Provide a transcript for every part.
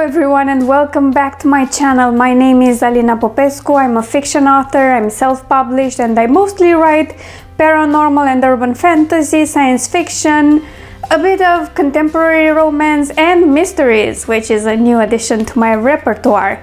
everyone and welcome back to my channel. My name is Alina. I'm a fiction author, I'm self-published and I mostly write paranormal and urban fantasy, science fiction, a bit of contemporary romance and mysteries, which is a new addition to my repertoire.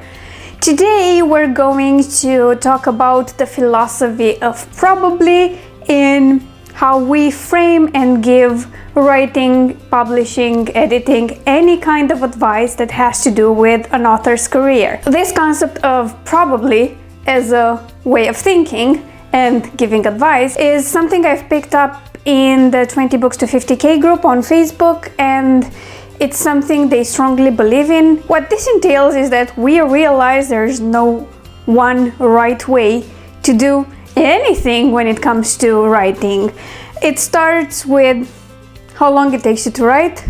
Today we're going to talk about the philosophy of probably in how we frame and give writing, publishing, editing, any kind of advice that has to do with an author's career. This concept of probably as a way of thinking and giving advice is something I've picked up in the 20 books to 50k group on Facebook, and it's something they strongly believe in. What this entails is that we realize there's no one right way to do anything when it comes to writing. It starts with how long it takes you to write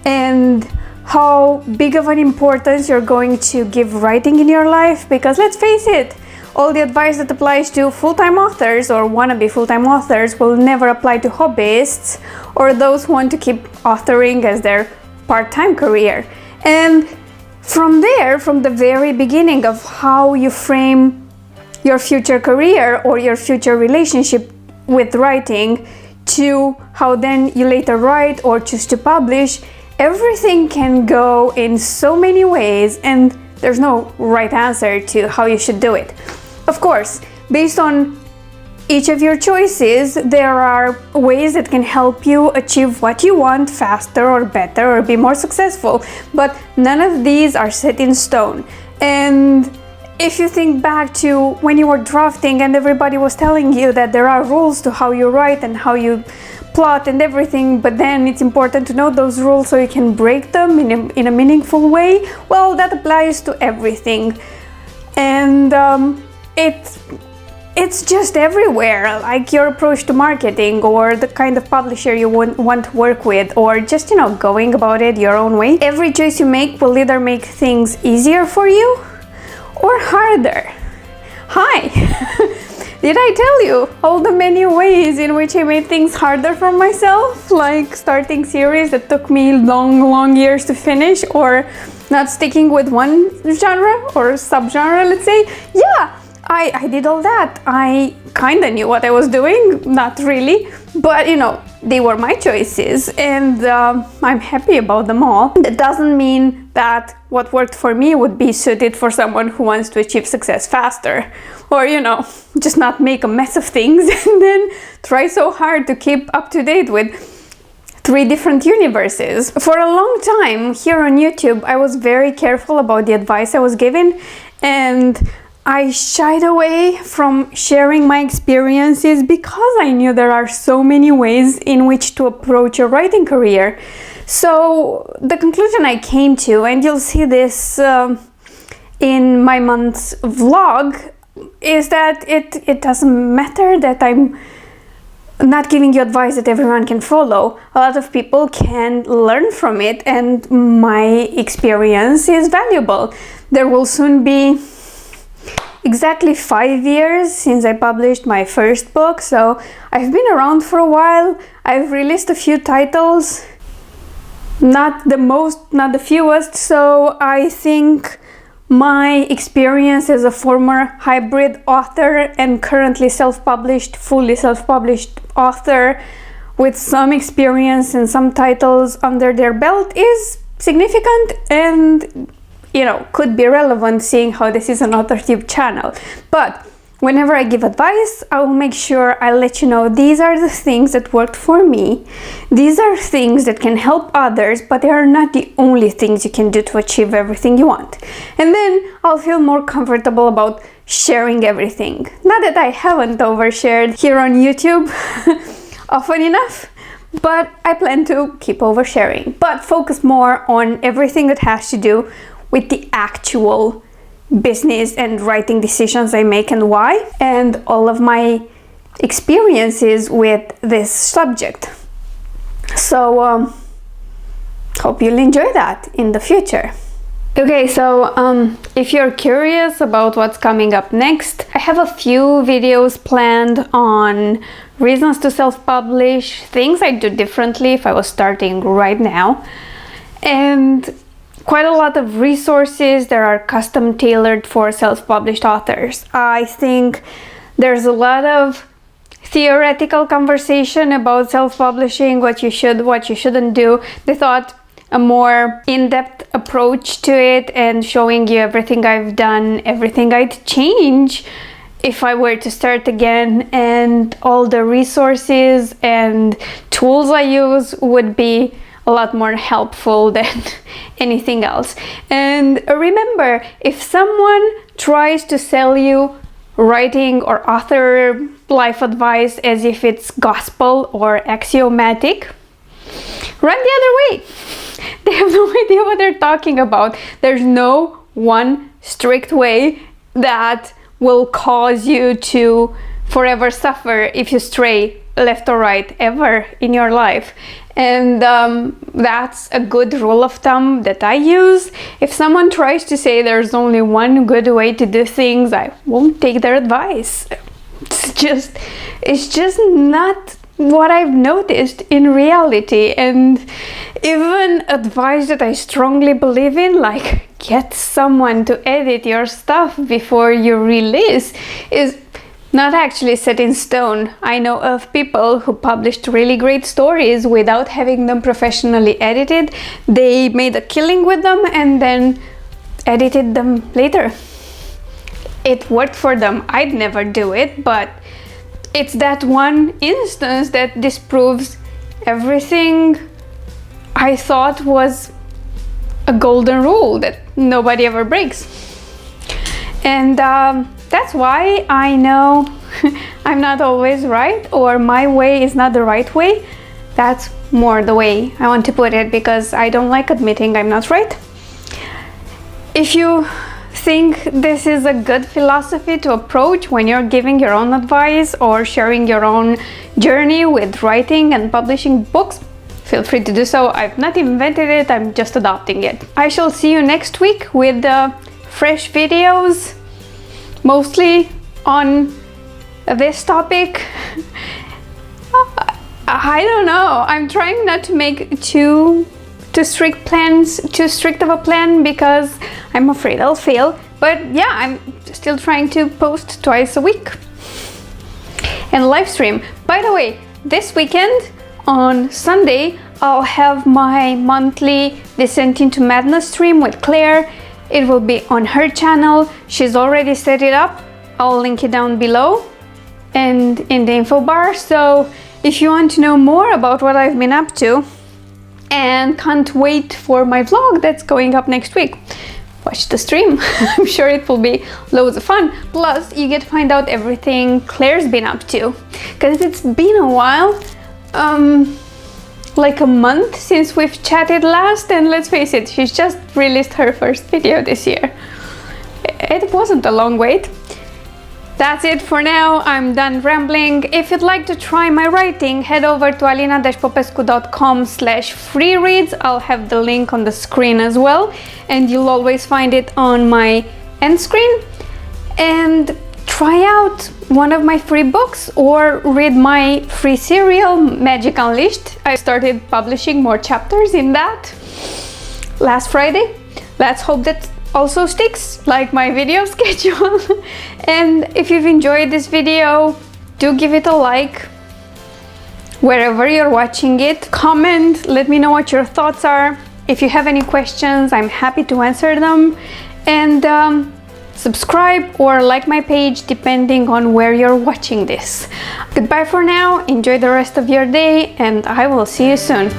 and how big of an importance you're going to give writing in your life, because let's face it, all the advice that applies to full-time authors or wannabe full-time authors will never apply to hobbyists or those who want to keep authoring as their part-time career. And from there, from the very beginning of how you frame your future career or your future relationship with writing to how then you later write or choose to publish, everything can go in so many ways and there's no right answer to how you should do it. Of course, based on each of your choices, there are ways that can help you achieve what you want faster or better or be more successful, but none of these are set in stone. And if you think back to when you were drafting and everybody was telling you that there are rules to how you write and how you plot and everything, but then it's important to know those rules so you can break them in a meaningful way, well, that applies to everything. And it's just everywhere, like your approach to marketing or the kind of publisher you want to work with, or just, going about it your own way. Every choice you make will either make things easier for you or harder. Hi! Did I tell you all the many ways in which I made things harder for myself? Like starting series that took me long years to finish, or not sticking with one genre or subgenre, let's say. Yeah, I did all that. I kinda knew what I was doing, not really, but they were my choices and I'm happy about them all. That doesn't mean that what worked for me would be suited for someone who wants to achieve success faster, or just not make a mess of things and then try so hard to keep up to date with 3 different universes. For a long time here on YouTube, I was very careful about the advice I was given, and I shied away from sharing my experiences because I knew there are so many ways in which to approach a writing career. So the conclusion I came to, and you'll see this in my month's vlog, is that it doesn't matter that I'm not giving you advice that everyone can follow. A lot of people can learn from it, and my experience is valuable. There will soon be exactly 5 years since I published my first book, so I've been around for a while. I've released a few titles, not the fewest, so I think my experience as a former hybrid author and currently fully self-published author with some experience and some titles under their belt is significant and could be relevant, seeing how this is an AuthorTube channel. But whenever I give advice, I will make sure I let you know these are the things that worked for me. These are things that can help others, but they are not the only things you can do to achieve everything you want. And then I'll feel more comfortable about sharing everything. Not that I haven't overshared here on YouTube often enough, but I plan to keep oversharing, but focus more on everything that has to do with the actual business and writing decisions I make and why, and all of my experiences with this subject. So hope you'll enjoy that in the future. Okay, so if you're curious about what's coming up next, I have a few videos planned on reasons to self-publish, things I'd do differently if I was starting right now, and quite a lot of resources that are custom tailored for self-published authors. I think there's a lot of theoretical conversation about self-publishing, what you should, what you shouldn't do. They thought a more in-depth approach to it and showing you everything I've done, everything I'd change if I were to start again, and all the resources and tools I use would be a lot more helpful than anything else. And remember, if someone tries to sell you writing or author life advice as if it's gospel or axiomatic, run the other way. They have no idea what they're talking about. There's no one strict way that will cause you to forever suffer if you stray left or right ever in your life. And that's a good rule of thumb that I use. If someone tries to say there's only one good way to do things, I won't take their advice. It's just not what I've noticed in reality. And even advice that I strongly believe in, like get someone to edit your stuff before you release, is not actually set in stone. I know of people who published really great stories without having them professionally edited. They made a killing with them and then edited them later. It worked for them. I'd never do it, but it's that one instance that disproves everything I thought was a golden rule that nobody ever breaks. And that's why I know I'm not always right, or my way is not the right way. That's more the way I want to put it, because I don't like admitting I'm not right. If you think this is a good philosophy to approach when you're giving your own advice or sharing your own journey with writing and publishing books, feel free to do so. I've not invented it, I'm just adopting it. I shall see you next week with fresh videos, mostly on this topic. I don't know, I'm trying not to make too strict of a plan, because I'm afraid I'll fail. But yeah, I'm still trying to post twice a week and live stream. By the way, this weekend on Sunday I'll have my monthly Descent into Madness stream with Claire. It will be on her channel. She's already set it up. I'll link it down below and in the info bar. So if you want to know more about what I've been up to and can't wait for my vlog that's going up next week, watch the stream. I'm sure it will be loads of fun. Plus, you get to find out everything Claire's been up to, because it's been a while, like a month since we've chatted last, and let's face it, she's just released her first video this year. It wasn't a long wait. That's it for now, I'm done rambling. If you'd like to try my writing, head over to alina-popescu.com/free reads. I'll have the link on the screen as well, and you'll always find it on my end screen. And try out one of my free books or read my free serial, Magic Unleashed. I started publishing more chapters in that last Friday. Let's hope that also sticks, like my video schedule. And if you've enjoyed this video, do give it a like wherever you're watching it. Comment, let me know what your thoughts are. If you have any questions, I'm happy to answer them. And subscribe or like my page depending on where you're watching this. Goodbye for now, enjoy the rest of your day, and I will see you soon.